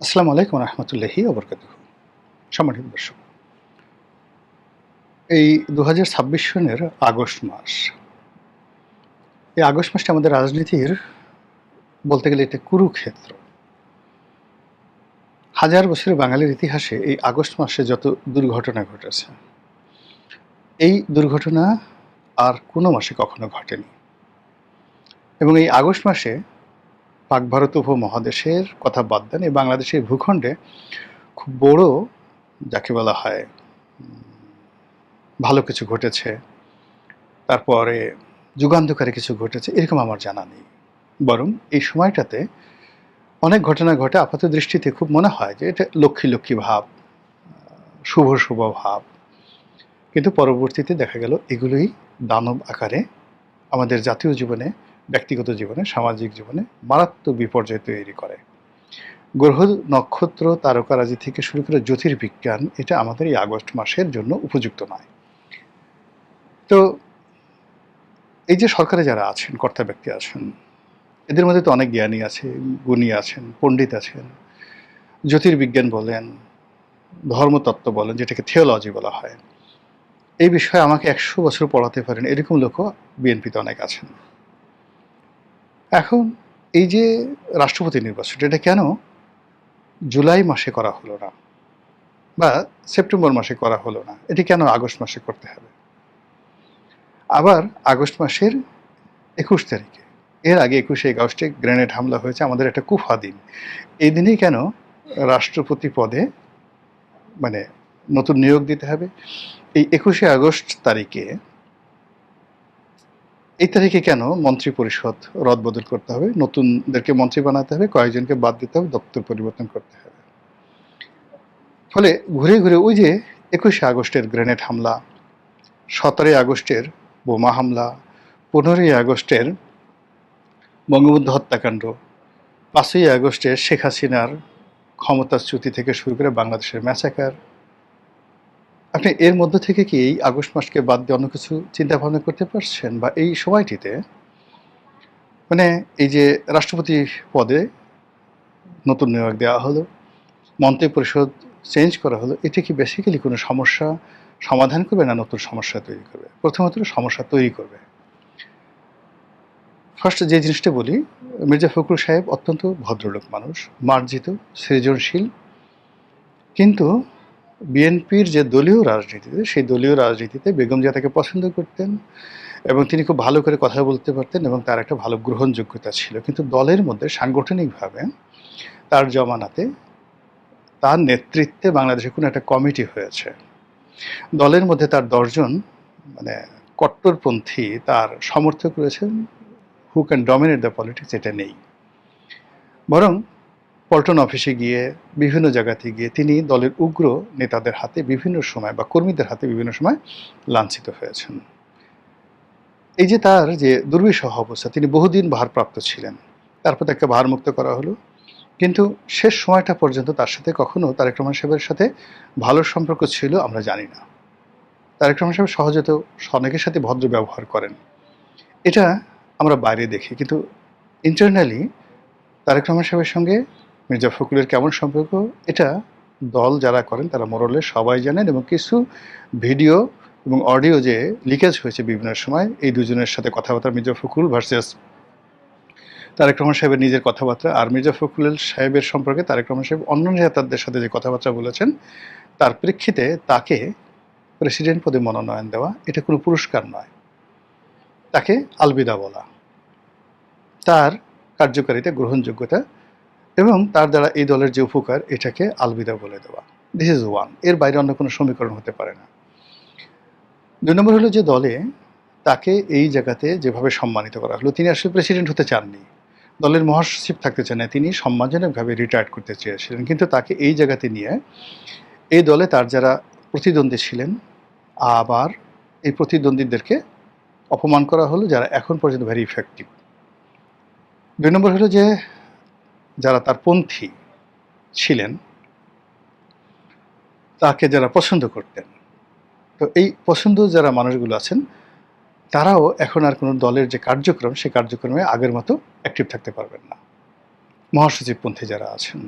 আসসালামু আলাইকুম রহমতুল্লাহি ওবরকাতুহ। সম্মানিত দর্শক, এই ২০২৬ সনের আগস্ট মাস। এই আগস্ট মাসটা আমাদের রাজনীতির বলতে গেলে এটা কুরুক্ষেত্র। হাজার বছরের বাঙালির ইতিহাসে এই আগস্ট মাসে যত দুর্ঘটনা ঘটেছে, এই দুর্ঘটনা আর কোনো মাসে কখনো ঘটেনি। এবং এই আগস্ট মাসে পাক ভারত উপমহাদেশের কথা বাদ দেন, এই বাংলাদেশের ভূখণ্ডে খুব বড়, যাকে বলা হয় ভালো কিছু ঘটেছে, তারপরে যুগান্তকারী কিছু ঘটেছে এরকম আমার জানা নেই। বরং এই সময়টাতে অনেক ঘটনা ঘটে, আপাত দৃষ্টিতে খুব মনে হয় যে এটা লক্ষ্মী লক্ষ্মী ভাব, শুভ শুভ ভাব, কিন্তু পরবর্তীতে দেখা গেল এগুলোই দানব আকারে আমাদের জাতীয় জীবনে, ব্যক্তিগত জীবনে, সামাজিক জীবনে মারাত্মক বিপর্যয় তৈরি করে। গ্রহ নক্ষত্র তারকারাজি থেকে শুরু করে জ্যোতির্বিজ্ঞান এটা আমাদের এই আগস্ট মাসের জন্য উপযুক্ত নয়। তো এই যে সরকারে যারা আছেন, কর্তা ব্যক্তি আছেন, এদের মধ্যে তো অনেক জ্ঞানী আছে, গুণী আছেন, পণ্ডিত আছেন, জ্যোতির্বিজ্ঞান বলেন, ধর্মতত্ত্ব বলেন, যেটাকে থিওলজি বলা হয়, এই বিষয়ে আমাকে ১০০ বছর পড়াতে পারেন এরকম লোকও বিএনপিতে অনেক আছেন। এখন এই যে রাষ্ট্রপতি নির্বাচন, এটা কেন জুলাই মাসে করা হলো না বা সেপ্টেম্বর মাসে করা হলো না, এটি কেন আগস্ট মাসে করতে হবে? আবার আগস্ট মাসের ২১ তারিখে, এর আগে ২১শে আগস্টে গ্রেনেড হামলা হয়েছে, আমাদের একটা কুফা দিন। এই দিনেই কেন রাষ্ট্রপতি পদে মানে নতুন নিয়োগ দিতে হবে? এই ২১শে আগস্ট তারিখে, এই তারিখে কেন মন্ত্রী পরিষদ রদবদল করতে হবে, নতুনদেরকে মন্ত্রী বানাতে হবে, কয়েকজনকে বাদ দিতে হবে, দপ্তর পরিবর্তন করতে হবে? ফলে ঘুরে ঘুরে ওই যে ২১শে আগস্টের গ্রেনেড হামলা, ১৭ই আগস্টের বোমা হামলা, ১৫ই আগস্টের বঙ্গবন্ধু হত্যাকাণ্ড, ৫ই আগস্টের শেখ হাসিনার ক্ষমতাচ্যুতি থেকে শুরু করে বাংলাদেশের ম্যাসাকার, আপনি এর মধ্য থেকে কি এই আগস্ট মাসকে বাদ দিয়ে অন্য কিছু চিন্তা ভাবনা করতে পারছেন? বা এই সময়টিতে মানে এই যে রাষ্ট্রপতি পদে নতুন নিয়োগ দেওয়া হলো, মন্ত্রী পরিষদ চেঞ্জ করা হলো, এটা কি বেসিক্যালি কোনো সমস্যা সমাধান করবে না নতুন সমস্যা তৈরি করবে? প্রথমত সমস্যা তৈরি করবে। ফার্স্ট যে জিনিসটা বলি, মির্জা ফখরুল সাহেব অত্যন্ত ভদ্রলোক মানুষ, মার্জিত, সৃজনশীল, কিন্তু বিএনপির যে দলীয় রাজনীতিতে, সেই দলীয় রাজনীতিতে বেগম জিয়া তাকে পছন্দ করতেন এবং তিনি খুব ভালো করে কথা বলতে পারতেন এবং তার একটা ভালো গ্রহণযোগ্যতা ছিল। কিন্তু দলের মধ্যে সাংগঠনিকভাবে তার জমানাতে, তার নেতৃত্বে বাংলাদেশে কোনো একটা কমিটি হয়েছে, দলের মধ্যে তার ১০ জন মানে কট্টরপন্থী তার সমর্থক রয়েছেন, who can dominate the politics, এটা নেই। বরং পল্টন অফিসে গিয়ে, বিভিন্ন জায়গাতে গিয়ে তিনি দলের উগ্র নেতাদের হাতে বিভিন্ন সময় বা কর্মীদের হাতে বিভিন্ন সময় লাঞ্ছিত হয়েছেন। এই যে তার যে দুর্বিষহ অবস্থা, তিনি বহুদিন ভারপ্রাপ্ত ছিলেন, তারপর তাকে ভারমুক্ত করা হলো, কিন্তু শেষ সময়টা পর্যন্ত তার সাথে কখনো তারেক রহমান সাহেবের সাথে ভালো সম্পর্ক ছিল আমরা জানি না। তারেক রহমান সাহেব সহজত অনেকের সাথে ভদ্র ব্যবহার করেন, এটা আমরা বাইরে দেখি, কিন্তু ইন্টারনালি তারেক রহমান সাহেবের সঙ্গে মির্জা ফখরুলের কেমন সম্পর্ক, এটা দল যারা করেন তারা মোরলে সবাই জানেন। এবং কিছু ভিডিও এবং অডিও যে লিকেজ হয়েছে বিভিন্ন সময় এই দুজনের সাথে কথাবার্তা, মির্জা ফখরুল ভার্সেস তারেক রহমান সাহেবের নিজের কথাবার্তা, আর মির্জা ফখরুল সাহেবের সম্পর্কে তারেক রহমান সাহেব অন্য নেতাদের সাথে যে কথাবার্তা বলেছেন, তার প্রেক্ষিতে তাকে প্রেসিডেন্ট পদে মনোনয়ন দেওয়া এটা কোনো পুরস্কার নয়, তাকে আলবিদা বলা, তার কার্যকারিতা, গ্রহণযোগ্যতা এবং তার দ্বারা এই দলের যে উপকার, এটাকে আলবিদা বলে দেওয়া। দিস ইজ ওয়ান, এর বাইরে অন্য কোনো সমীকরণ হতে পারে না। ২ নম্বর হলো যে দলে তাকে এই জায়গাতে যেভাবে সম্মানিত করা হলো, তিনি আসলে প্রেসিডেন্ট হতে চাননি, দলের মহাসচিব থাকতে চান না, তিনি সম্মানজনকভাবে রিটায়ার্ড করতে চেয়েছিলেন, কিন্তু তাকে এই জায়গাতে নিয়ে এই দলে তার যারা প্রতিদ্বন্দ্বী ছিলেন, আবার এই প্রতিদ্বন্দ্বীদেরকে অপমান করা হলো যারা এখন পর্যন্ত ভেরি ইফেক্টিভ। ২ নম্বর হলো যে যারা তার পন্থী ছিলেন, তাকে যারা পছন্দ করতেন, তো এই পছন্দ যারা মানুষগুলো আছেন, তারাও এখন আর কোনো দলের যে কার্যক্রম, সেই কার্যক্রমে আগের মতো অ্যাক্টিভ থাকতে পারবেন না। মহাসচিবপন্থী যারা আছেন,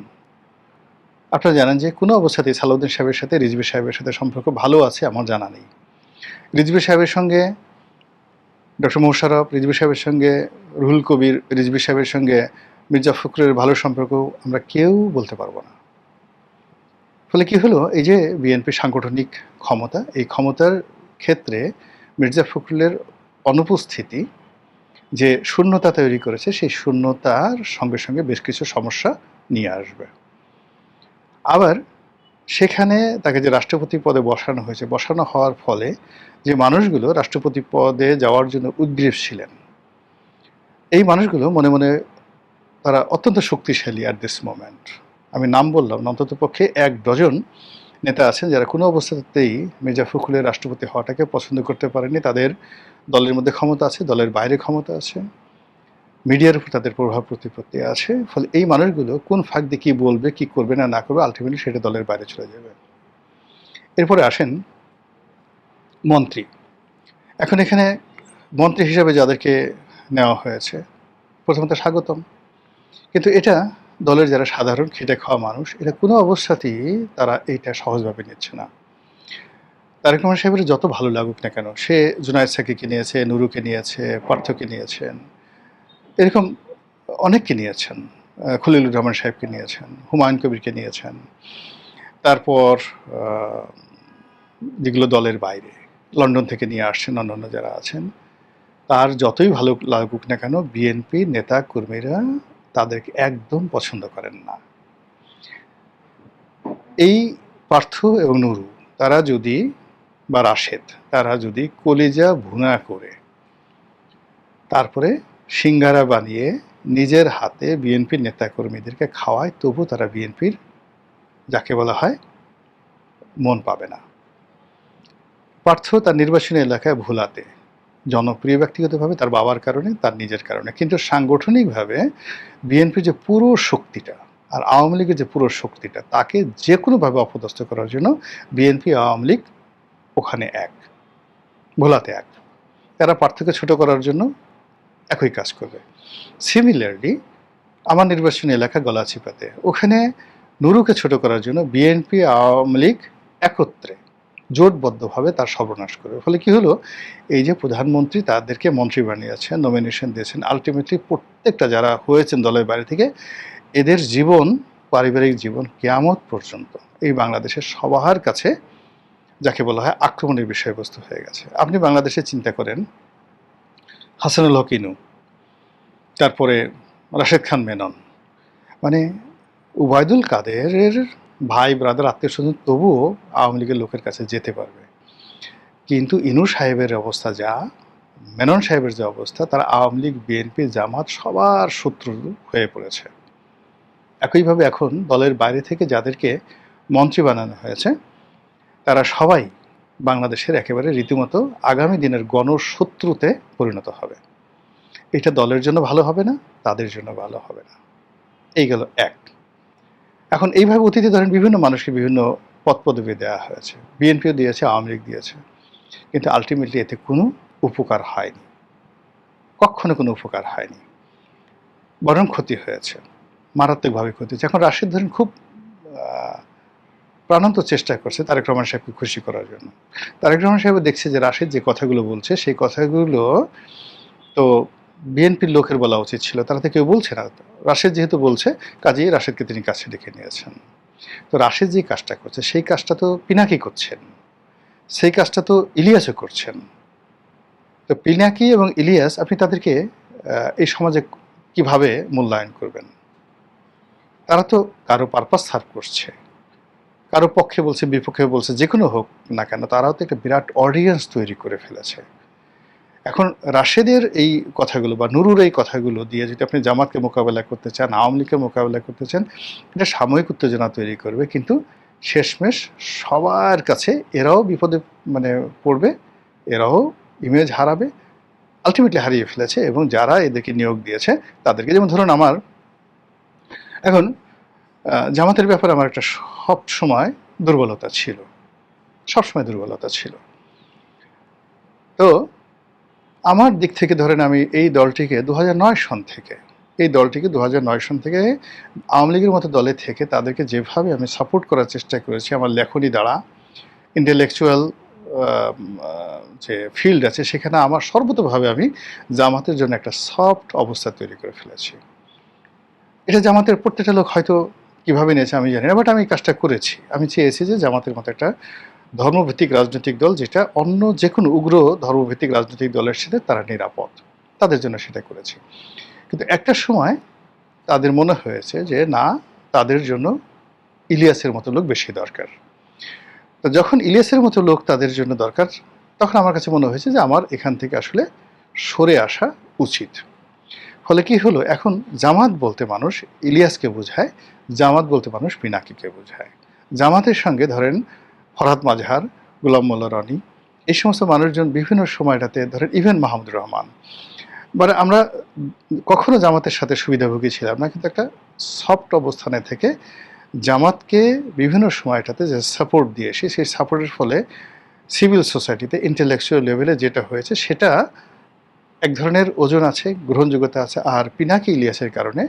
আপনারা জানেন যে কোনো অবস্থাতেই সালাউদ্দিন সাহেবের সাথে রিজভী সাহেবের সাথে সম্পর্ক ভালো আছে আমার জানা নেই। রিজভী সাহেবের সঙ্গে ডক্টর মোশাররফ, রিজভী সাহেবের সঙ্গে রুহুল কবির, রিজভী সাহেবের সঙ্গে মির্জা ফখরুলের ভালো সম্পর্ক আমরা কেউ বলতে পারবো না। ফলে কি হলো, এই যে বিএনপির সাংগঠনিক ক্ষমতা, এই ক্ষমতার ক্ষেত্রে মির্জা ফখরুলের অনুপস্থিতি যে শূন্যতা তৈরি করেছে, সেই শূন্যতার সঙ্গে সঙ্গে বেশ কিছু সমস্যা নিয়ে আসবে। আবার সেখানে তাকে যে রাষ্ট্রপতি পদে বসানো হয়েছে, বসানো হওয়ার ফলে যে মানুষগুলো রাষ্ট্রপতি পদে যাওয়ার জন্য উদ্গ্রীব ছিলেন, এই মানুষগুলো মনে মনে তারা অত্যন্ত শক্তিশালী অ্যাট দিস মোমেন্ট। আমি নাম বললাম না, অন্তত পক্ষে ১ ডজন নেতা আছেন যারা কোনো অবস্থাতেই মির্জা ফখরুলের রাষ্ট্রপতি হওয়াটাকে পছন্দ করতে পারেনি। তাদের দলের মধ্যে ক্ষমতা আছে, দলের বাইরে ক্ষমতা আছে, মিডিয়ার উপর তাদের প্রভাব প্রতিপত্তি আছে। ফলে এই মানুষগুলো কোন ফাঁক দিয়ে কী বলবে, কী করবে না করবে, আলটিমেটলি সেটা দলের বাইরে চলে যাবে। এরপরে আসেন মন্ত্রী। এখন এখানে মন্ত্রী হিসাবে যাদেরকে নেওয়া হয়েছে, প্রথমত স্বাগতম, কিন্তু এটা দলের যারা সাধারণ খেটে খাওয়া মানুষ, এটা কোনো অবস্থাতেই তারা এইটা সহজভাবে নিচ্ছে না। তারেক রহমান সাহেবের যত ভালো লাগুক না কেন, সে জুনায়েদ সাকিকে নিয়েছে, নুরুকে নিয়েছে, পার্থকে নিয়েছেন, এরকম অনেককে নিয়েছেন, খলিলুর রহমান সাহেবকে নিয়েছেন, হুমায়ুন কবিরকে নিয়েছেন, তারপর যেগুলো দলের বাইরে লন্ডন থেকে নিয়ে আসছেন অন্যান্য যারা আছেন, তার যতই ভালো লাগুক না কেন বিএনপি নেতা কর্মীরা তাদেরকে একদম পছন্দ করেন না। এই পার্থ এবং নুরু তারা যদি, বা রাশেদ, তারা যদি কলিজা ভুনা করে তারপরে সিঙ্গারা বানিয়ে নিজের হাতে বিএনপির নেতাকর্মীদেরকে খাওয়ায়, তবু তারা বিএনপির যাকে বলা হয় মন পাবে না। পার্থ তার নির্বাচনী এলাকায় ভোলাতে জনপ্রিয় ব্যক্তিগতভাবে তার বাবার কারণে, তার নিজের কারণে, কিন্তু সাংগঠনিকভাবে বিএনপির যে পুরো শক্তিটা আর আওয়ামী লীগের যে পুরো শক্তিটা, তাকে যে কোনোভাবে অপদস্থ করার জন্য বিএনপি আওয়ামী লীগ ওখানে এক, ভোলাতে এক। তারা পার্থকে ছোট করার জন্য একই কাজ করবে। সিমিলারলি আমার নির্বাচনী এলাকা গলাচিপাতে, ওখানে নুরুকে ছোট করার জন্য বিএনপি আওয়ামী লীগ একত্রে জোটবদ্ধভাবে তার সর্বনাশ করবে। ফলে কি হলো, এই যে প্রধানমন্ত্রী তাদেরকে মন্ত্রী বানিয়েছেন, নমিনেশন দিয়েছেন, আলটিমেটলি প্রত্যেকটা যারা হয়েছেন দলের বাইরে থেকে, এদের জীবন, পারিবারিক জীবন কিয়ামত পর্যন্ত এই বাংলাদেশের সবার কাছে যাকে বলা হয় আক্রমণের বিষয়বস্তু হয়ে গেছে। আপনি বাংলাদেশে চিন্তা করেন, হাসানুল হক ইনু, তারপরে রাশেদ খান মেনন, মানে উবায়দুল কাদেরের ভাই ব্রাদার আত্মীয় স্বজন তবুও আওয়ামী লীগের লোকের কাছে যেতে পারবে, কিন্তু ইনু সাহেবের অবস্থা যা, মেনন সাহেবের যে অবস্থা, তারা আওয়ামী লীগ, বিএনপি, জামাত সবার শত্রু হয়ে পড়েছে। একইভাবে এখন দলের বাইরে থেকে যাদেরকে মন্ত্রী বানানো হয়েছে, তারা সবাই বাংলাদেশের একেবারে রীতিমতো আগামী দিনের গণশত্রুতে পরিণত হবে। এটা দলের জন্য ভালো হবে না, তাদের জন্য ভালো হবে না। এই গেল এক। এখন এইভাবে অতীতে ধরেন বিভিন্ন মানুষকে বিভিন্ন পদ পদবি দেওয়া হয়েছে, বিএনপিও দিয়েছে, আওয়ামী লীগ দিয়েছে, কিন্তু আলটিমেটলি এতে কোনো উপকার হয়নি, কখনো কোনো উপকার হয়নি, বরং ক্ষতি হয়েছে, মারাত্মকভাবে ক্ষতি হয়েছে। এখন রাশেদ ধরেন খুব প্রাণান্ত চেষ্টা করছে তারেক রহমান সাহেবকে খুশি করার জন্য। তারেক রহমান সাহেব দেখছে যে রাশেদ যে কথাগুলো বলছে, সেই কথাগুলো তো বিএনপির লোকের বলা উচিত ছিল, তারা তো কেউ বলছে না। রাশেদ যেহেতু বলছে, কাজেই রাশেদকে তিনি কাছে ডেকে নিয়েছেন। তো রাশেদ যে কাজটা করছে, সেই কাজটা তো পিনাকি করছেন, সেই কাজটা তো ইলিয়াসও করছেন। তো পিনাকি এবং ইলিয়াস, আপনি তাদেরকে এই সমাজে কিভাবে মূল্যায়ন করবেন? তারা তো কারো পারপাস সার্ভ করছে, কারো পক্ষে বলছে, বিপক্ষে বলছে, যে কোনো হোক না কেন, তারাও তো একটা বিরাট অডিয়েন্স তৈরি করে ফেলেছে। এখন রাশেদের এই কথাগুলো বা নুরুর এই কথাগুলো দিয়ে যদি আপনি জামাতকে মোকাবেলা করতে চান, আওয়ামী লীগকে মোকাবেলা করতে চান, এটা সাময়িক উত্তেজনা তৈরি করবে, কিন্তু শেষমেশ সবার কাছে এরাও বিপদে মানে পড়বে, এরাও ইমেজ হারাবে, আলটিমেটলি হারিয়ে ফেলেছে। এবং যারা এদেরকে নিয়োগ দিয়েছে তাদেরকে, যেমন ধরুন আমার এখন জামাতের ব্যাপারে আমার একটা সব সময় দুর্বলতা ছিল, সবসময় দুর্বলতা ছিল। তো আমার দিক থেকে ধরেন আমি এই দলটিকে 2009 সন থেকে এই দলটিকে 2009 সন থেকে আওয়ামী লীগের মতো দলে থেকে তাদেরকে যেভাবে আমি সাপোর্ট করার চেষ্টা করেছি আমার লেখনী দ্বারা, ইন্টেলেকচুয়াল যে ফিল্ড আছে সেখানে আমার সর্বতোভাবে আমি জামাতের জন্য একটা সফট অবস্থা তৈরি করে ফেলেছি। এটা জামাতের প্রত্যেকটা লোক হয়তো কীভাবে নিয়েছে আমি জানি না, বাট আমি কাজটা করেছি। আমি চেয়েছি যে জামাতের মতো একটা ধর্মভিত্তিক রাজনৈতিক দল যেটা অন্য যে কোনো উগ্র ধর্মভিত্তিক রাজনৈতিক দলের সাথে তারা নিরাপদ, তাদের জন্য সেটা করেছি। কিন্তু একটা সময় তাদের মনে হয়েছে যে না, তাদের জন্য ইলিয়াসের মতো লোক বেশি দরকার। তো যখন ইলিয়াসের মতো লোক তাদের জন্য দরকার, তখন আমার কাছে মনে হয়েছে যে আমার এখান থেকে আসলে সরে আসা উচিত। ফলে কি হলো, এখন জামাত বলতে মানুষ ইলিয়াসকে বোঝায়, জামাত বলতে মানুষ পিনাকিকে বোঝায়। জামাতের সঙ্গে ধরেন ফরহাদ মাজহার, গোলাম মোল্লা রনি, এই সমস্ত মানুষজন বিভিন্ন সময়টাতে ধরেন ইভেন মাহমুদুর রহমান, মানে আমরা কখনো জামাতের সাথে সুবিধাভোগী ছিলাম না, কিন্তু একটা সফট অবস্থানে থেকে জামাতকে বিভিন্ন সময়টাতে যে সাপোর্ট দিয়েছি, সেই সাপোর্টের ফলে সিভিল সোসাইটিতে ইন্টেলেকচুয়াল লেভেলে যেটা হয়েছে সেটা এক ধরনের ওজন আছে, গ্রহণযোগ্যতা আছে। আর পিনাকি ইলিয়াসের কারণে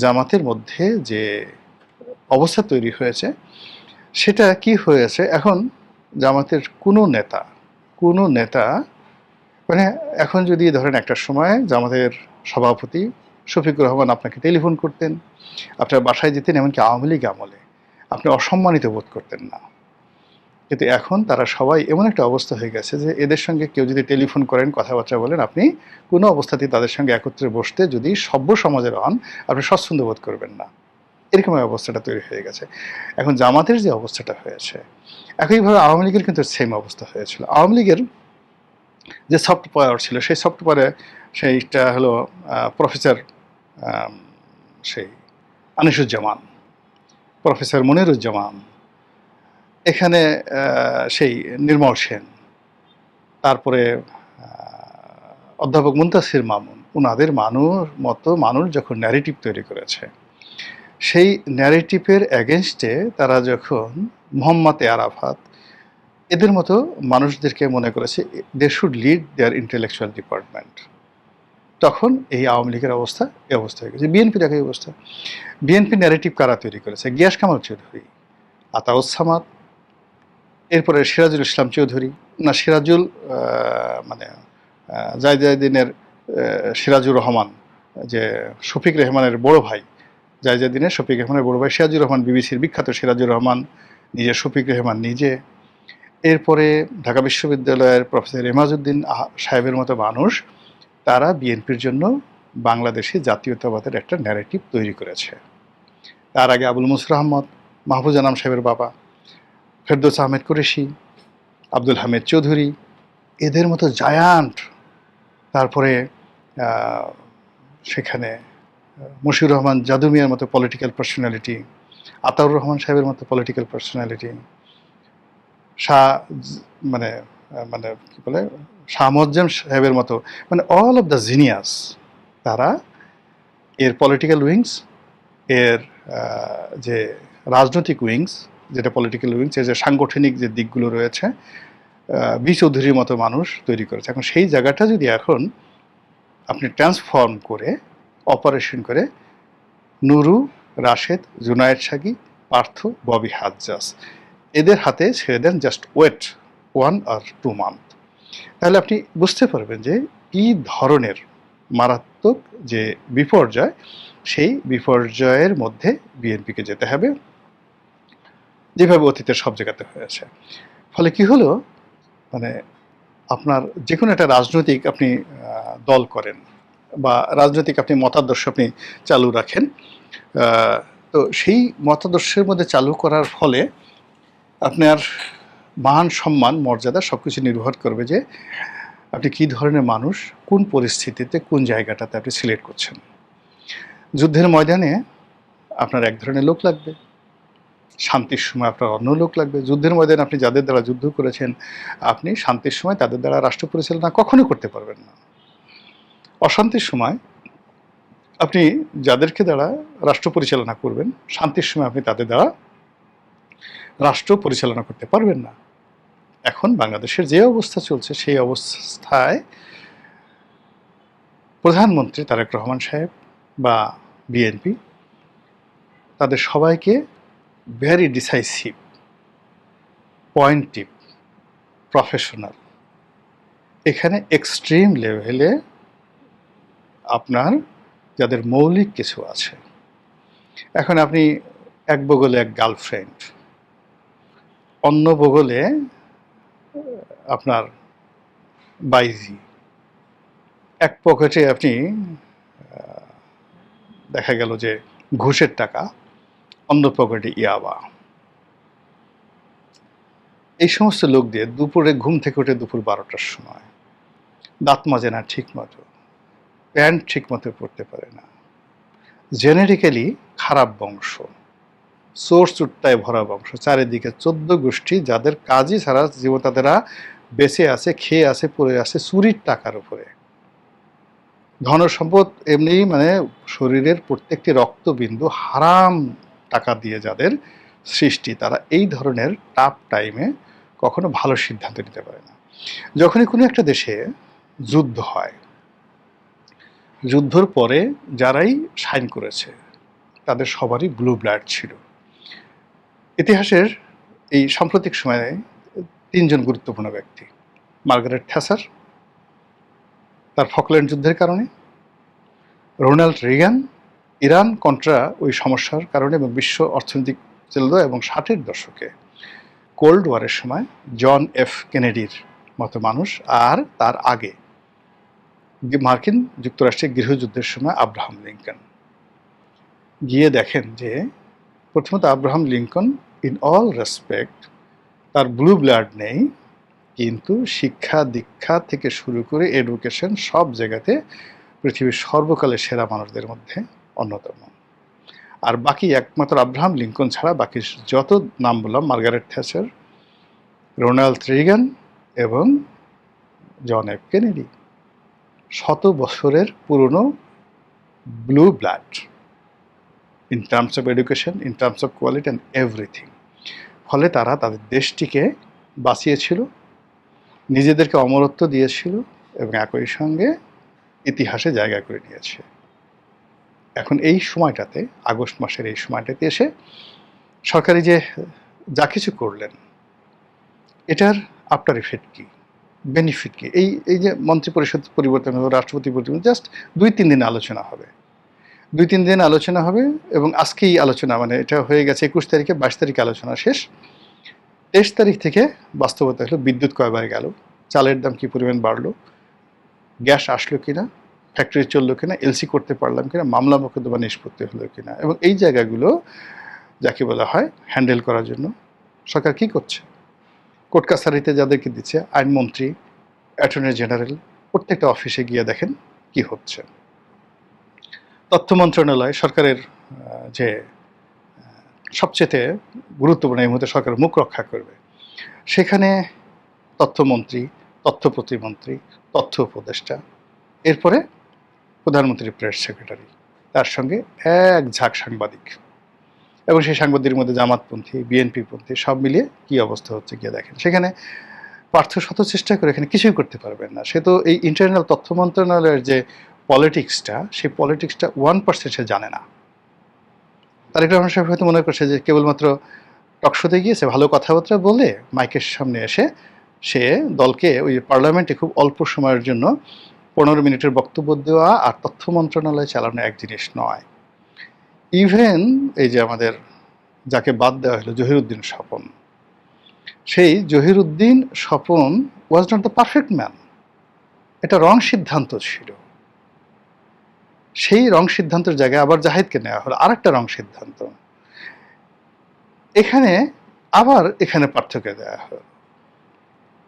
জামাতের মধ্যে যে অবস্থা তৈরি হয়েছে সেটা কি হয়েছে, এখন জামাতের কোনো নেতা মানে এখন যদি ধরেন একটা সময় জামাতের সভাপতি শফিকুর রহমান আপনাকে টেলিফোন করতেন, আপনার বাসায় যেতেন, এমনকি আওয়ামী লীগ আমলে আপনি অসম্মানিত বোধ করতেন না। কিন্তু এখন তারা সবাই এমন একটা অবস্থা হয়ে গেছে যে এদের সঙ্গে কেউ যদি টেলিফোন করেন, কথাবার্তা বলেন, আপনি কোনো অবস্থাতেই তাদের সঙ্গে একত্রে বসতে যদি সভ্য সমাজের হন আপনি স্বচ্ছন্দ বোধ করবেন না, এরকম অবস্থাটা তৈরি হয়ে গেছে। এখন জামাতের যে অবস্থাটা হয়েছে, একইভাবে আওয়ামী লীগের কিন্তু সেম অবস্থা হয়েছিল। আওয়ামী লীগের যে সফট পাওয়ার ছিল সেই সফট পাওয়ারে সেইটা হলো প্রফেসর সেই আনিসুজ্জামান, প্রফেসর মনিরুজ্জামান, এখানে সেই নির্মল সেন, তারপরে অধ্যাপক মুনতাসির মামুন, ওনাদের মানুষ যখন ন্যারেটিভ তৈরি করেছে, সেই ন্যারেটিভের এগেনস্টে তারা যখন মোহাম্মদ আরাফাত এদের মতো মানুষদেরকে মনে করেছে they should lead their intellectual department, তখন এই আওয়ামী লীগের অবস্থা এই অবস্থা হয়ে গেছে। বিএনপির একই অবস্থা। বিএনপি ন্যারেটিভ কারা তৈরি করেছে? গিয়াস কামাল চৌধুরী, আতাউস সামাদ, এরপরে সিরাজুল ইসলাম চৌধুরী, না সিরাজুল মানে জায়দিনের সিরাজুর রহমান, যে শফিক রেহমানের বড় ভাই, জায়দিনের শফিক রেহমানের বড় ভাই সিরাজুর রহমান, বিবিসির বিখ্যাত সিরাজুর রহমান নিজে, শফিক রেহমান নিজে, এরপরে ঢাকা বিশ্ববিদ্যালয়ের প্রফেসর এমাজউদ্দিন সাহেবের মতো মানুষ, তারা বিএনপির জন্য বাংলাদেশে জাতীয়তাবাদের একটা ন্যারেটিভ তৈরি করেছে। তার আগে আবুল মুসর আহমদ, মাহফুজ আনাম সাহেবের বাবা, ফেরদৌস আহমেদ কুরেশি, আব্দুল হামিদ চৌধুরী, এদের মতো জায়ান্ট, তারপরে সেখানে মশিউর রহমান জাদু মিয়ার মতো পলিটিক্যাল পার্সোনালিটি, আতাউর রহমান সাহেবের মতো পলিটিক্যাল পার্সোনালিটি, শাহ মানে মানে কি বলে শাহ মোয়াজ্জেম সাহেবের মতো, মানে অল অফ দ্য জিনিয়াস, তারা এর পলিটিক্যাল উইংস, এর যে রাজনৈতিক উইংস, যেটা পলিটিক্যাল উইংস, এর যে সাংগঠনিক যে দিকগুলো রয়েছে, বি চৌধুরীর মতো মানুষ তৈরি করেছে। এখন সেই জায়গাটা যদি এখন আপনি ট্রান্সফর্ম করে অপারেশন করে নুরু, রাশেদ, জুনায়েদ সাগি, পার্থ, ববি হাজ্জাজ এদের হাতে ছেড়ে দেন, জাস্ট ওয়েট 1 or 2 month, তাহলে আপনি বুঝতে পারবেন যে কী ধরনের মারাত্মক যে বিপর্যয়, সেই বিপর্যয়ের মধ্যে বিএনপিকে যেতে হবে, যেভাবে অতীতের সব জায়গাতে হয়েছে। ফলে কি হলো, মানে আপনার যে কোনো একটা রাজনৈতিক আপনি দল করেন বা রাজনৈতিক আপনি মতাদর্শ আপনি চালু রাখেন, তো সেই মতাদর্শের মধ্যে চালু করার ফলে আপনার মান সম্মান মর্যাদা সব কিছু নির্ভর করবে যে আপনি কী ধরনের মানুষ, কোন পরিস্থিতিতে কোন জায়গাটাতে আপনি সিলেক্ট করছেন। যুদ্ধের ময়দানে আপনার এক ধরনের লোক লাগবে, শান্তির সময় আপনার অন্য লোক লাগবে। যুদ্ধের ময়দানে আপনি যাদের দ্বারা যুদ্ধ করেছেন, আপনি শান্তির সময় তাদের দ্বারা রাষ্ট্র পরিচালনা কখনো করতে পারবেন না। অশান্তির সময় আপনি যাদেরকে দ্বারা রাষ্ট্র পরিচালনা করবেন, শান্তির সময় আপনি তাদের দ্বারা রাষ্ট্র পরিচালনা করতে পারবেন না। এখন বাংলাদেশের যে অবস্থা চলছে, সেই অবস্থায় প্রধানমন্ত্রী তারেক রহমান সাহেব বা বিএনপি, তাদের সবাইকে ভেরি ডিসাইসিভ, পয়েন্টিভ, প্রফেশনাল, এখানে এক্সট্রিম লেভেলে আপনার যাদের মৌলিক কিছু আছে। এখন আপনি এক বগলে এক গার্লফ্রেন্ড, অন্য বগলে আপনার বাইজি, এক পকেটে আপনি দেখা গেল যে ঘুষের টাকা, অন্য পকেটে ইয়াবা। এই সমস্ত লোক দিয়ে দুপুরে ঘুম থেকে উঠে দুপুর 12টার সময় দাঁত মাজে না ঠিক মতো, প্যান্ট ঠিক মতো পরতে পারে না, জেনেটিক্যালি খারাপ বংশ, সোর্স চুট্টায় ভরা বংশ, চারিদিকে 14 গোষ্ঠী যাদের কাজই ছাড়া জীবন, তাদেরা বেঁচে আছে, খেয়ে আছে, পড়ে আছে চুরির টাকার উপরে। ধন সম্পদ এমনি মানে শরীরের প্রত্যেকটি রক্তবিন্দু হারাম টাকা দিয়ে যাদের সৃষ্টি, তারা এই ধরনের টাফ টাইমে কখনো ভালো সিদ্ধান্ত নিতে পারে না। যখনই কোনো একটা দেশে যুদ্ধ হয়, যুদ্ধর পরে যারাই সাইন করেছে তাদের সবারই ব্লু ব্লাড ছিল। ইতিহাসের এই সাম্প্রতিক সময়ে 3 জন গুরুত্বপূর্ণ ব্যক্তি: মার্গারেট থ্যাচার তার ফকল্যান্ড যুদ্ধের কারণে, রোনাল্ড রিগান ইরান কন্ট্রা ওই সমস্যার কারণে এবং বিশ্ব অর্থনৈতিক ছিল, এবং 60-এর দশকে কোল্ড ওয়ারের সময় জন এফ কেনেডির মতো মানুষ, আর তার আগে মার্কিন যুক্তরাষ্ট্রের গৃহযুদ্ধের সময় আব্রাহাম লিঙ্কন। গিয়ে দেখেন যে প্রথমত Abraham Lincoln in all respect তার ব্লু ব্লাড নেই, কিন্তু শিক্ষা দীক্ষা থেকে শুরু করে এডুকেশন সব জায়গাতে পৃথিবীর সর্বকালের সেরা মানুষদের মধ্যে অন্যতম। আর বাকি একমাত্র আব্রাহাম লিঙ্কন ছাড়া বাকি যত নাম বললাম, মার্গারেট থ্যাচার, রোনাল্ড রিগান এবং জন এফ কেনেডি, 100 বছরের পুরনো blue blood in terms of education, in terms of quality and everything. ফলে তারা তাদের দেশটিকে বাঁচিয়েছিল, নিজেদেরকে অমরত্ব দিয়েছিল এবং একই সঙ্গে ইতিহাসে জায়গা করে নিয়েছে। এখন এই সময়টাতে, আগস্ট মাসের এই সময়টাতে এসে সরকারি যে যা কিছু করলেন, এটার আফটার ইফেক্ট কী, বেনিফিট কী? এই যে মন্ত্রিপরিষদ পরিবর্তন হলো, রাষ্ট্রপতি পরিবর্তন, জাস্ট 2-3 দিন আলোচনা হবে, 2-3 দিন আলোচনা হবে এবং আজকেই আলোচনা, মানে এটা হয়ে গেছে 21 তারিখে, 22 তারিখে আলোচনা শেষ। 23 তারিখ থেকে বাস্তবতা হলো বিদ্যুৎ কয়বার গেল, চালের দাম কী পরিমাণ বাড়লো, গ্যাস আসলো কিনা, ফ্যাক্টরি চললো কিনা, এলসি করতে পারলাম কিনা, মামলা মোকদ্দমা নিষ্পত্তি হলো কিনা, এবং এই জায়গাগুলো যাকে বলা হয় হ্যান্ডেল করার জন্য সরকার কী করছে। কোর্ট কাছারিতে যাদেরকে দিচ্ছে, আইনমন্ত্রী, অ্যাটর্নি জেনারেল, প্রত্যেকটা অফিসে গিয়ে দেখেন কি হচ্ছে। তথ্য মন্ত্রণালয় সরকারের যে সবচেয়ে গুরুত্বপূর্ণ এই মুহূর্তে সরকারের মুখ রক্ষা করবে, সেখানে তথ্যমন্ত্রী, তথ্য প্রতিমন্ত্রী, তথ্য উপদেষ্টা, এরপরে প্রধানমন্ত্রীর প্রেস সেক্রেটারি, তার সঙ্গে এক ঝাঁক সাংবাদিক, এবং সেই সাংবাদিকের মধ্যে জামাতপন্থী, বিএনপিপন্থী, সব মিলিয়ে কী অবস্থা হচ্ছে গিয়ে দেখেন। সেখানে পার্থ শত চেষ্টা করে এখানে কিছুই করতে পারবেন না। সে তো এই ইন্টারনাল তথ্য মন্ত্রণালয়ের যে পলিটিক্সটা, সেই পলিটিক্সটা 1% সে জানে না। তারেক রহমান সাহেব হয়তো মনে করছে যে কেবলমাত্র টকশোতে গিয়েছে, ভালো কথাবার্তা বলে মাইকের সামনে এসে সে দলকে ওই পার্লামেন্টে খুব অল্প সময়ের জন্য 15 মিনিটের বক্তব্য দেওয়া আর তথ্য মন্ত্রণালয় চালানো এক জিনিস নয়। ইভেন এই যে আমাদের যাকে বাদ দেওয়া হলো, জহিরুদ্দিন স্বপন, সেই Zahiruddin Swapan was not the perfect man, এটা রং সিদ্ধান্ত ছিল। সেই রং সিদ্ধান্তের জায়গায় আবার জাহিদকে নেওয়া হলো, আরেকটা রং সিদ্ধান্ত। এখানে পার্থক্য দেওয়া হলো।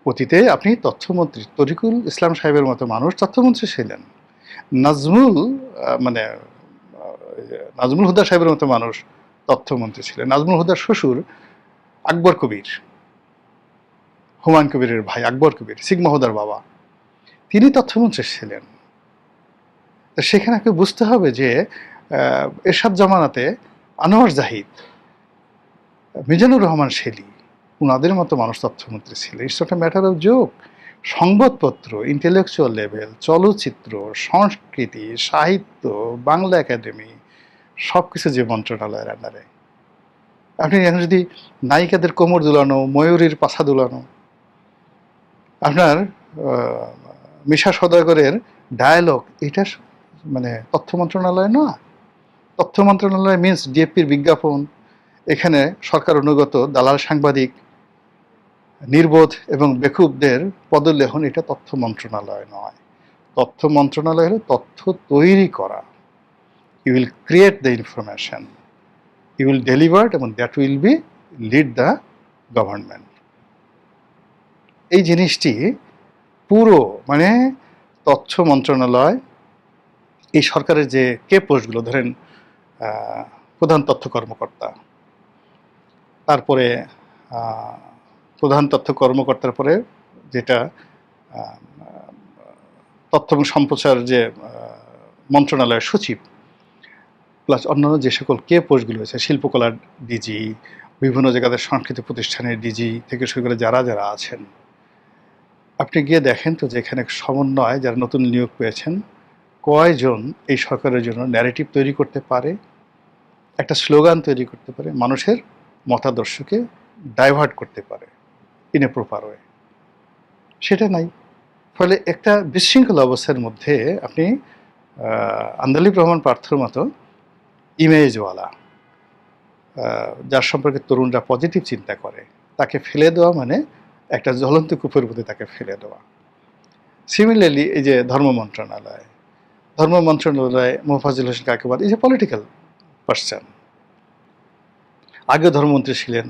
অতীতে আপনি তথ্যমন্ত্রী তরিকুল ইসলাম সাহেবের মতো মানুষ তথ্যমন্ত্রী ছিলেন, নাজমুল হুদা সাহেবের মতো মানুষ তথ্যমন্ত্রী ছিলেন। নাজমুল হুদার শ্বশুর আকবর কবির, হুমায়ুন কবিরের ভাই আকবর কবির, সিগমা হুদার বাবা, তিনি তথ্যমন্ত্রী ছিলেন। তো সেখানে আপনাকে বুঝতে হবে যে এরশাদ জামানাতে আনোয়ার জাহিদ, মিজানুর রহমান শেলী, ওনাদের মতো মানুষ তথ্যমন্ত্রী ছিলেন। It's not a matter of joke. সংবাদপত্র, ইন্টেলেকচুয়াল লেভেল, চলচ্চিত্র, সংস্কৃতি, সাহিত্য, বাংলা একাডেমি সবকিছু যে মন্ত্রণালয়ের আন্ডারে। আপনি এখন যদি নায়িকাদের কোমর দুলানো, ময়ূরীর পাছা দুলানো, আপনার মিশা সওদাগরের ডায়ালগ, এটা মানে তথ্য মন্ত্রণালয় না। তথ্য মন্ত্রণালয় মিনস ডিএপির বিজ্ঞাপন, এখানে সরকার অনুগত দালাল সাংবাদিক, নির্বোধ এবং বেকুবদের পদলেখন, এটা তথ্য মন্ত্রণালয় নয়। তথ্য মন্ত্রণালয় হলো তথ্য তৈরি করা। You will create the information, you will deliver, এবং that will be lead the government. এই জিনিসটি পুরো মানে তথ্য মন্ত্রণালয়, এই সরকারের যে কে পোস্টগুলো, ধরেন প্রধান তথ্য কর্মকর্তা, তারপরে প্রধান তথ্য কর্মকর্তার পরে যেটা তথ্য এবং সম্প্রচার যে মন্ত্রণালয়ের সচিব, প্লাস অন্যান্য যে সকল কে পোস্টগুলো হয়েছে, শিল্পকলার ডিজি, বিভিন্ন জায়গাতে সংস্কৃতি প্রতিষ্ঠানের ডিজি থেকে শুরু করে যারা যারা আছেন, আপনি গিয়ে দেখেন তো যে এখানে সমন্বয় যারা নতুন নিয়োগ পেয়েছেন, কয়জন এই সরকারের জন্য ন্যারেটিভ তৈরি করতে পারে, একটা স্লোগান তৈরি করতে পারে, মানুষের মতাদর্শকে ডাইভার্ট করতে পারে ইন এ প্রপার ওয়ে। সেটা নাই। ফলে একটা বিশৃঙ্খল অবস্থার মধ্যে আপনি আন্দোলিক রহমান পার্থর মতো ইমেজওয়ালা, যার সম্পর্কে তরুণরা পজিটিভ চিন্তা করে, তাকে ফেলে দেওয়া মানে একটা জ্বলন্ত কূপের মধ্যে তাকে ফেলে দেওয়া। সিমিলারলি এই যে ধর্ম মন্ত্রণালয় মোফাজ্জল হোসেন কাকেবাদ এই যে পলিটিক্যাল পার্সন, আগেও ধর্মমন্ত্রী ছিলেন,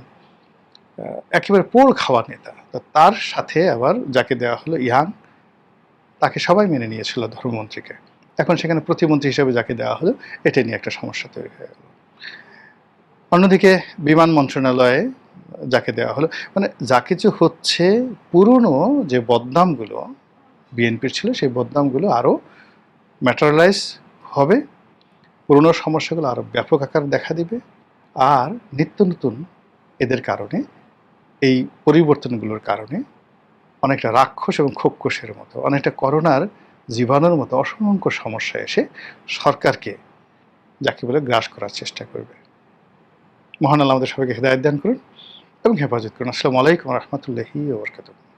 একেবারে পোড় খাওয়া নেতা, তো তার সাথে আবার যাকে দেওয়া হলো ইয়াং, তাকে সবাই মেনে নিয়েছিল ধর্মমন্ত্রীকে, এখন সেখানে প্রতিমন্ত্রী হিসেবে যাকে দেওয়া হলো, এটা নিয়ে একটা সমস্যা তৈরি হয়ে গেল। অন্যদিকে বিমান মন্ত্রণালয়ে যাকে দেওয়া হলো, মানে যা কিছু হচ্ছে, পুরনো যে বদনামগুলো বিএনপির ছিল, সেই বদনামগুলো আরও ম্যাটেরিয়ালাইজ হবে, পুরনো সমস্যাগুলো আরও ব্যাপক আকার দেখা দিবে, আর নিত্য নতুন এদের কারণে, এই পরিবর্তনগুলোর কারণে অনেকটা রাক্ষস এবং খোক্কসের মতো, অনেকটা করোনার জীবাণুর মতো অসংখ্য সমস্যা এসে সরকারকে যাকে বলে গ্রাস করার চেষ্টা করবে। মহান আল্লাহ আমাদের সবাইকে হেদায়েত দান করুন এবং হেফাজত করুন। আসসালামু আলাইকুম ওয়া রাহমাতুল্লাহি ওয়া বারাকাতুহু।